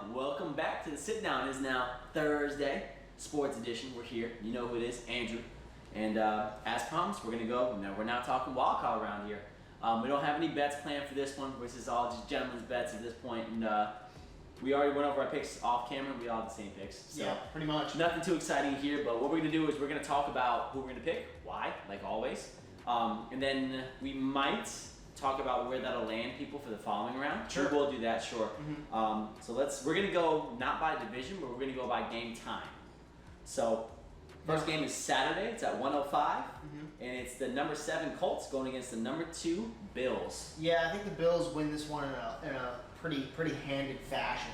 everyone. Welcome back to the Sit Down. It is now Thursday, Sports Edition. We're here. You know who it is, Andrew. And as promised, we're going to go. No, we're not talking wild card around here. We don't have any bets planned for this one. This is all just gentlemen's bets at this point. And we already went over our picks off camera. We all have the same picks. So yeah, pretty much. Nothing too exciting here, but what we're going to do is we're going to talk about who we're going to pick, why, like always. And then we might talk about where that'll land people for the following round. Sure. We will do that, sure. Mm-hmm. So we're going to go not by division, but we're going to go by game time. So first game is Saturday. It's at 1:05, and it's the number 7 Colts going against the number 2 Bills. Yeah, I think the Bills win this one in a pretty handed fashion.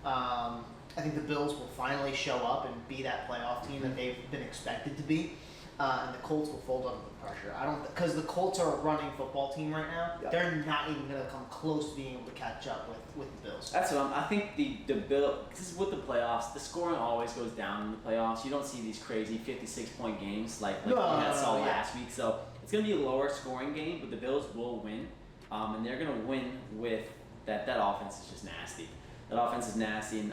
I think the Bills will finally show up and be that playoff team that they've been expected to be, and the Colts will fold under the pressure. Because the Colts are a running football team right now. Yep. They're not even going to come close to being able to catch up with the Bills. That's what I think the Bill. This is with the playoffs. The scoring always goes down in the playoffs. You don't see these crazy 56-point games like we saw last week. So it's going to be a lower scoring game, but the Bills will win, and they're going to win with that. That offense is just nasty. That offense is nasty, and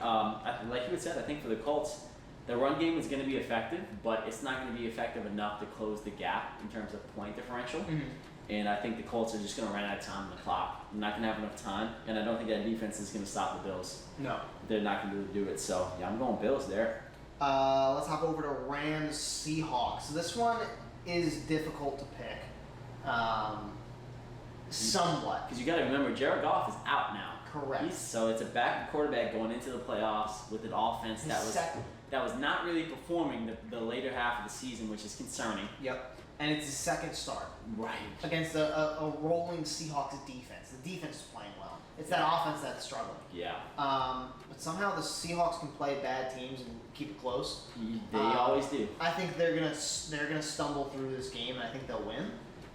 like you had said, I think for the Colts, the run game is going to be effective, but it's not going to be effective enough to close the gap in terms of point differential. And I think the Colts are just going to run out of time on the clock. They're not going to have enough time, and I don't think that defense is going to stop the Bills. No. They're not going to be able to do it. So, yeah, I'm going Bills there. Let's hop over to Rams Seahawks. This one is difficult to pick, somewhat. Because you got to remember, Jared Goff is out now. Correct. So it's a backup quarterback going into the playoffs with an offense that was not really performing the later half of the season, which is concerning. Yep. And it's his second start. Right. Against a rolling Seahawks defense. The defense is playing well. It's that offense that's struggling. Yeah. But somehow the Seahawks can play bad teams and keep it close. They always do. I think they're gonna stumble through this game, and I think they'll win.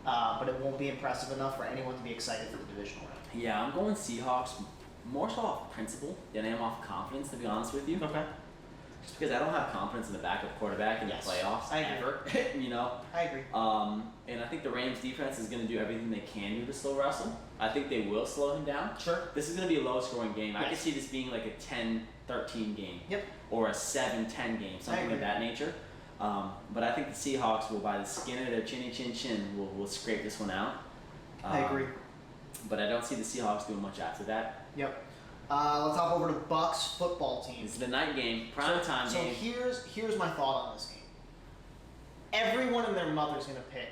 But it won't be impressive enough for anyone to be excited for the divisional round. Yeah, I'm going Seahawks more so off principle than I am off confidence, to be honest with you. Okay. Just because I don't have confidence in the backup quarterback in the playoffs ever. You know? I agree. And I think the Rams defense is going to do everything they can do to slow Russell. I think they will slow him down. Sure. This is going to be a low-scoring game. I could see this being like a 10-13 game. Yep. Or a 7-10 game, something of that nature. But I think the Seahawks will, by the skin of their chinny chin chin, will scrape this one out. I agree. But I don't see the Seahawks doing much after that. Yep. Let's hop over to Bucks football team. It's the night game, prime time game. So here's my thought on this game. Everyone and their mother's going to pick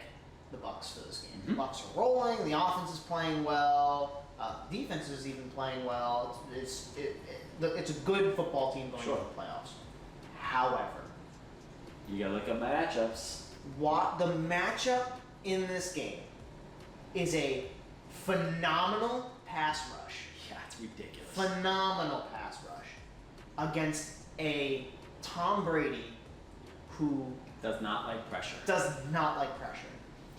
the Bucks for this game. The Bucks are rolling. The offense is playing well. The defense is even playing well. It's a good football team going into the playoffs. However, you got to look up matchups. The matchup in this game is a phenomenal pass rush. Yeah, it's ridiculous. Phenomenal pass rush against a Tom Brady who does not like pressure. Does not like pressure.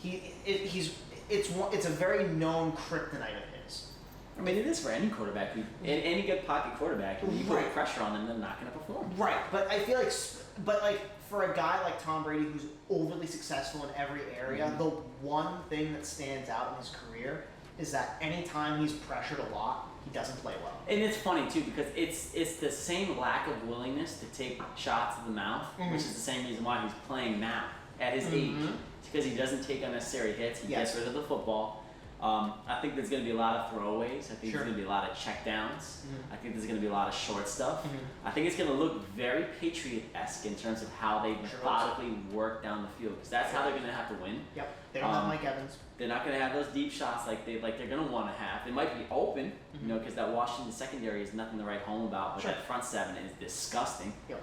It's a very known kryptonite of his. I mean, it is for any quarterback. Any good pocket quarterback. When you put pressure on them, they're not going to perform. Right, but I feel like, for a guy like Tom Brady who's overly successful in every area, the one thing that stands out in his career is that anytime he's pressured a lot, he doesn't play well. And it's funny too, because it's the same lack of willingness to take shots to the mouth, which is the same reason why he's playing now at his age. It's because he doesn't take unnecessary hits. He gets rid of the football. I think there's going to be a lot of throwaways. I think there's going to be a lot of checkdowns. I think there's going to be a lot of short stuff. I think it's going to look very Patriot-esque in terms of how they methodically work down the field, because that's how they're going to have to win. Yep. They don't have Mike Evans. They're not going to have those deep shots like they're going to want to have. They might be open, because that Washington secondary is nothing to write home about, but that front seven is disgusting. Yep.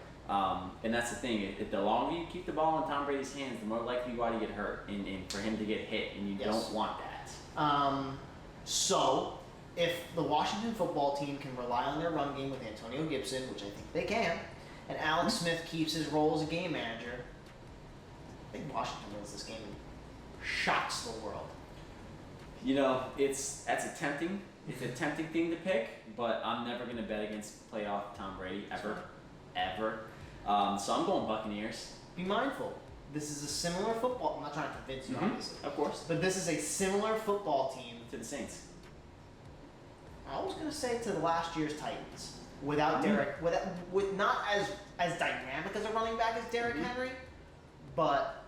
And that's the thing. The longer you keep the ball in Tom Brady's hands, the more likely you are to get hurt and for him to get hit, and you don't want that. So, if the Washington football team can rely on their run game with Antonio Gibson, which I think they can, and Alex Smith keeps his role as a game manager, I think Washington wins this game and shocks the world. You know, it's a tempting thing to pick, but I'm never going to bet against playoff Tom Brady ever. So I'm going Buccaneers. Be mindful. This is a similar football. I'm not trying to convince you, obviously. Of course. But this is a similar football team to the Saints. I was going to say to the last year's Titans. without Derek, with not as dynamic as a running back as Derrick Henry, but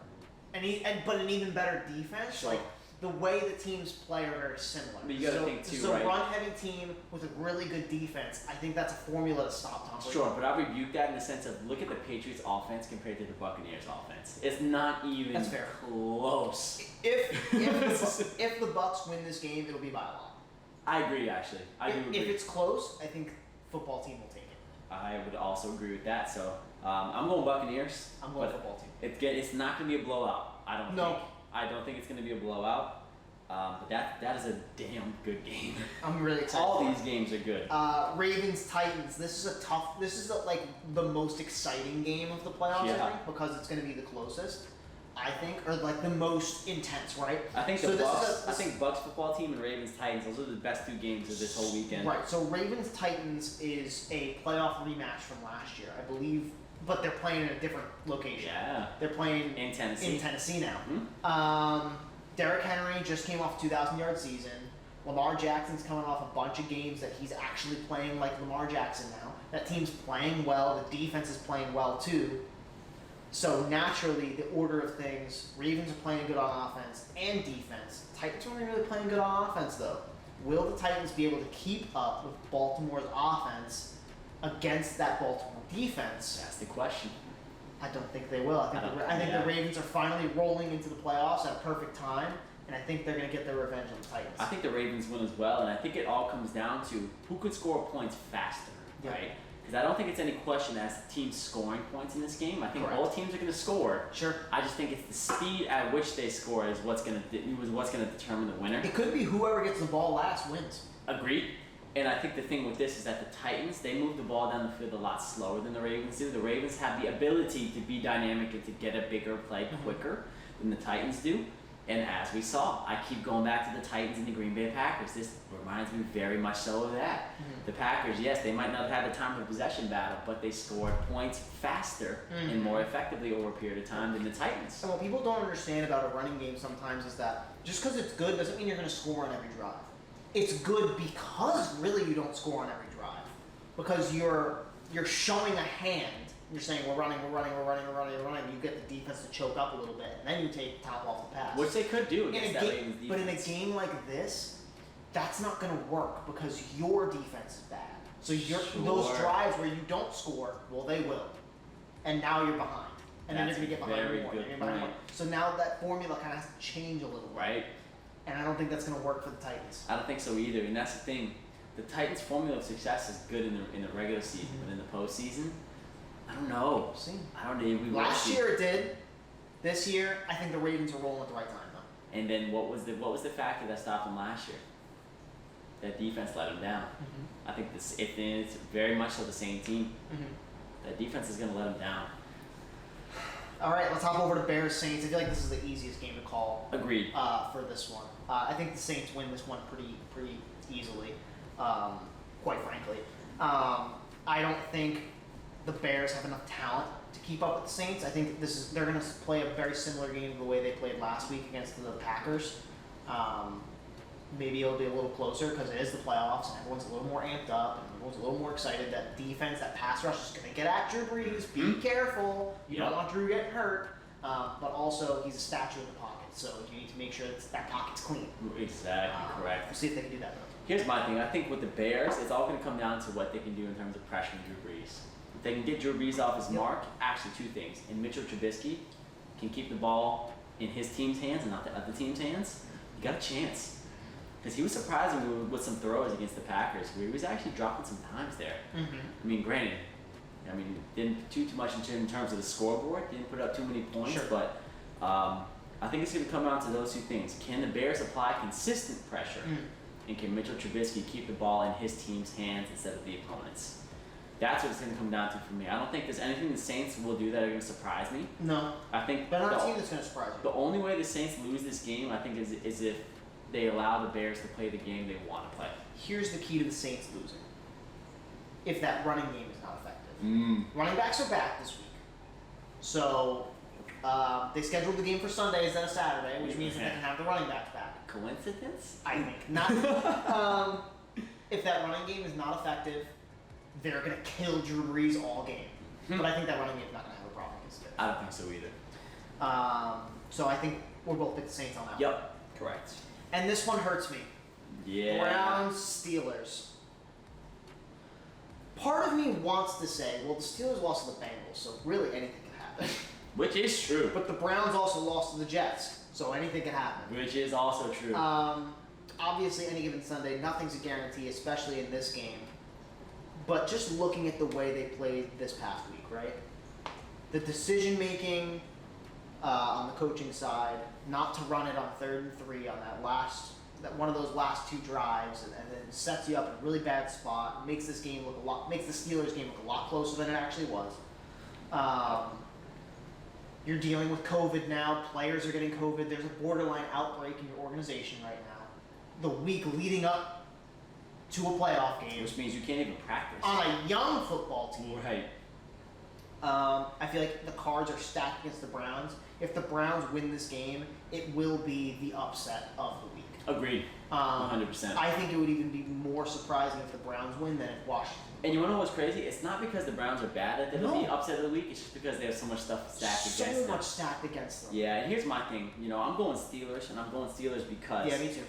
an even better defense. Sure. Like the way the teams play are very similar. But you gotta think too, so right? run-heavy team with a really good defense. I think that's a formula to stop Tom Brady. Sure, but I rebuke that in the sense of look at the Patriots' offense compared to the Buccaneers' offense. It's not even That's fair. close. If the Bucs win this game, it'll be by a lot. I agree, actually. I do agree. If it's close, I think football team will take it. I would also agree with that. So I'm going Buccaneers. I'm going but football team. It's not going to be a blowout. I don't think. I don't think it's going to be a blowout. But that is a damn good game. I'm really excited. All these games are good. Ravens Titans. This is like the most exciting game of the playoffs. Yeah. I think because it's going to be the closest. I think, or like the most intense, right? I think So the this Bucks. is a- I think Bucks football team and Ravens Titans. Those are the best two games of this whole weekend. Right. So Ravens Titans is a playoff rematch from last year, I believe, but they're playing in a different location. Yeah. They're playing In Tennessee. in Tennessee now. Mhm. Derrick Henry just came off a 2,000-yard season. Lamar Jackson's coming off a bunch of games that he's actually playing like Lamar Jackson now. That team's playing well. The defense is playing well too. So naturally, the order of things, Ravens are playing good on offense and defense. Titans aren't really playing good on offense though. Will the Titans be able to keep up with Baltimore's offense against that Baltimore defense? That's the question. I don't think they will. I think the Ravens are finally rolling into the playoffs at a perfect time, and I think they're going to get their revenge on the Titans. I think the Ravens win as well, and I think it all comes down to who could score points faster, Yeah. right? Because I don't think it's any question as teams scoring points in this game. I think Correct. both teams are going to score. Sure. I just think it's the speed at which they score is what's going to determine the winner. It could be whoever gets the ball last wins. Agreed. And I think the thing with this is that the Titans, they move the ball down the field a lot slower than the Ravens do. The Ravens have the ability to be dynamic and to get a bigger play quicker than the Titans do. And as we saw, I keep going back to the Titans and the Green Bay Packers. This reminds me very much so of that. The Packers, yes, they might not have had the time of possession battle, but they scored points faster and more effectively over a period of time than the Titans. So what people don't understand about a running game sometimes is that just because it's good doesn't mean you're going to score on every drive. It's good because really you don't score on every drive. Because you're showing a hand. You're saying we're running. You get the defense to choke up a little bit, and then you take the top off the pass. Which they could do against that Ravens defense. But in a game like this, that's not going to work because your defense is bad. So those Sure. drives where you don't score, well, they will. And now you're behind. And then That's you're going to get a behind very more. good You're gonna get behind point. more. So now that formula kind of has to change a little bit. Right? And I don't think that's going to work for the Titans. I don't think so either. And that's the thing. The Titans' formula of success is good in the regular season, but in the postseason, I don't know. We'll see. I don't know. Last year it did. This year, I think the Ravens are rolling at the right time, though. And then what was the factor that stopped them last year? That defense let them down. I think it's very much so the same team. That defense is going to let them down. All right, let's hop over to Bears Saints. I feel like this is the easiest game to call Agreed. for this one. I think the Saints win this one pretty easily, quite frankly. I don't think the Bears have enough talent to keep up with the Saints. I think they're going to play a very similar game to the way they played last week against the Packers. Maybe it'll be a little closer because it is the playoffs and everyone's a little more amped up and everyone's a little more excited. That defense, that pass rush is going to get at Drew Brees. Be careful. You don't want Drew getting hurt. But also, he's a statue in the pocket, so you need to make sure that pocket's clean. Exactly correct. We'll see if they can do that, though. Here's my thing. I think with the Bears, it's all going to come down to what they can do in terms of pressuring Drew Brees. If they can get Drew Brees off his mark, actually two things. And Mitchell Trubisky can keep the ball in his team's hands and not the other team's hands, you got a chance. Because he was surprising me with some throws against the Packers, where he was actually dropping some times there. I mean, granted, didn't do too much in terms of the scoreboard, didn't put up too many points, but I think it's going to come down to those two things. Can the Bears apply consistent pressure? And can Mitchell Trubisky keep the ball in his team's hands instead of the opponent's? That's what it's going to come down to for me. I don't think there's anything the Saints will do that are going to surprise me. No. I think They're not a team that's going to surprise you. the only way the Saints lose this game, I think, is if they allow the Bears to play the game they want to play. Here's the key to the Saints losing. If that running game is not effective. Running backs are back this week. So they scheduled the game for Sunday instead of Saturday, which means that they can have the running backs back. Coincidence? I think. Not. If that running game is not effective, they're going to kill Drew Brees all game. But I think that running game's not going to have a problem against it. I don't think so either. So I think we're both picked the Saints on that one. Yep, correct. And this one hurts me. Yeah. Browns, Steelers. Part of me wants to say, well, the Steelers lost to the Bengals, so really anything can happen. Which is true. But the Browns also lost to the Jets, so anything can happen. Which is also true. Obviously, any given Sunday, nothing's a guarantee, especially in this game. But just looking at the way they played this past week, right? The decision making on the coaching side, not to run it on 3rd and 3 on that one of those last 2 drives, and then sets you up in a really bad spot, makes the Steelers game look a lot closer than it actually was. You're dealing with COVID now. Players are getting COVID. There's a borderline outbreak in your organization right now. The week leading up to a playoff game. Which means you can't even practice. On a young football team. Right. I feel like the cards are stacked against the Browns. If the Browns win this game, it will be the upset of the week. Agreed. 100%. I think it would even be more surprising if the Browns win than if Washington. And you want to know what's crazy? It's not because the Browns are bad that they'll be upset of the week. It's just because they have so much stuff stacked against them. So much stacked against them. Yeah, and here's my thing. I'm going Steelers, and I'm going Steelers because Yeah, me too.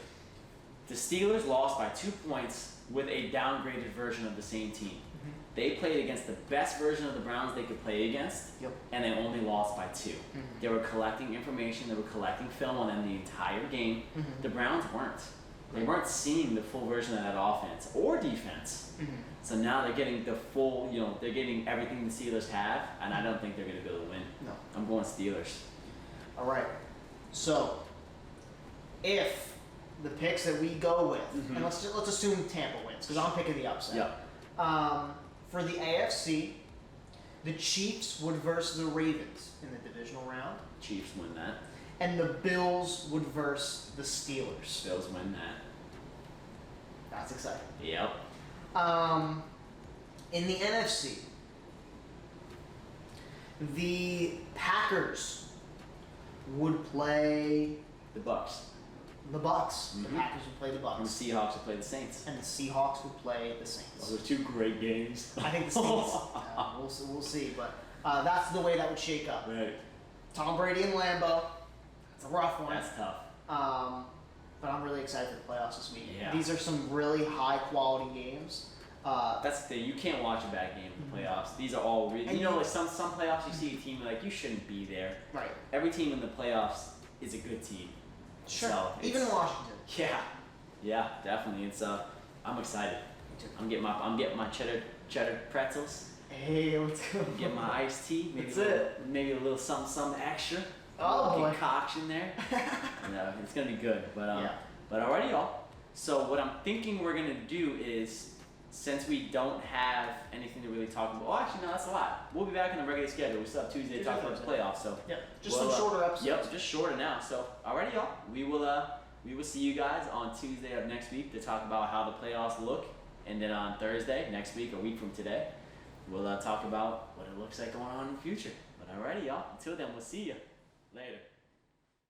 the Steelers lost by 2 points with a downgraded version of the same team. Mm-hmm. They played against the best version of the Browns they could play against, Yep. and they only lost by 2. Mm-hmm. They were collecting information. They were collecting film on them the entire game. Mm-hmm. The Browns weren't. They weren't seeing the full version of that offense or defense. Mm-hmm. So now they're getting the full, they're getting everything the Steelers have, and I don't think they're going to be able to win. No. I'm going Steelers. All right. So, if the picks that we go with, and let's assume Tampa wins, because I'm picking the upset. Yep. For the AFC, the Chiefs would versus the Ravens in the divisional round, Chiefs win that. and the Bills would versus the Steelers. Bills win that. That's exciting. Yep. In the NFC, the Packers would play The Bucks. the Bucks. Mhm. The Packers would play the And the Bucks, Seahawks will play the Saints. and the Seahawks would play the Saints. Those are 2 great games. I think the Saints. We'll see, but that's the way that would shake up. Right. Tom Brady and Lambeau. It's a rough one. That's tough. But I'm really excited for the playoffs this week. Yeah. These are some really high quality games. That's the thing. You can't watch a bad game in the playoffs. These are all really. And Like some playoffs, you see a team like you shouldn't be there. Right. Every team in the playoffs is a good team. Sure. So Even it's- Washington. Yeah, definitely. It's I'm excited. Me too. I'm getting my cheddar pretzels. Hey, let's go. Get my iced tea. Maybe That's a little, it. Maybe a little something extra. Oh, a little boy. concoction there. It's gonna be good. But Yeah. But alrighty, y'all. So what I'm thinking we're gonna do is, since we don't have anything to really talk about. Oh, actually, no, that's a lot. We'll be back in the regular schedule. We still have Tuesday to talk about the playoffs. So Yep. Just Well, some shorter episodes. yep, just shorter now. So alrighty, y'all. We will see you guys on Tuesday of next week to talk about how the playoffs look, and then on Thursday next week, a week from today, we'll talk about what it looks like going on in the future. But alrighty, y'all. Until then, we'll see you later.